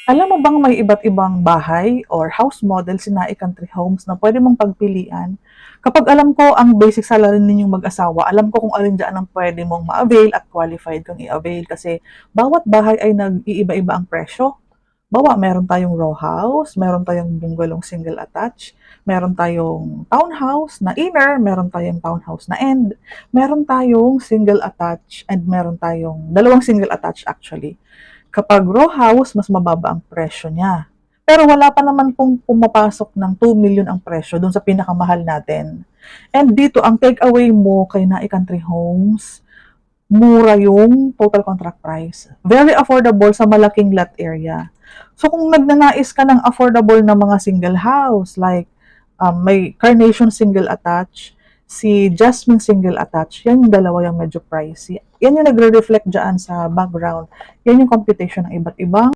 Alam mo bang may iba't ibang bahay or house model si Naik Country Homes na pwede mong pagpilian? Kapag alam ko ang basic salary ninyong mag-asawa, alam ko kung alin diyan ang pwede mong ma-avail at qualified kang i-avail kasi bawat bahay ay nag-iiba-iba ang presyo. Bawa, meron tayong row house, meron tayong bungalow single attached, meron tayong townhouse na inner, meron tayong townhouse na end, meron tayong single attached, and meron tayong dalawang single attached actually. Kapag row house, mas mababa ang presyo niya. Pero wala pa naman pong pumapasok ng 2 million ang presyo dun sa pinakamahal natin. And dito, ang takeaway mo kay Nai Country Homes, mura yung total contract price. Very affordable sa malaking lot area. So kung nagnanais ka ng affordable na mga single house, like may Carnation single attached, si Jasmine single attached, yan yung dalawa yung medyo pricey. Yan yung nagre-reflect dyan sa background. Yan yung computation ng iba't ibang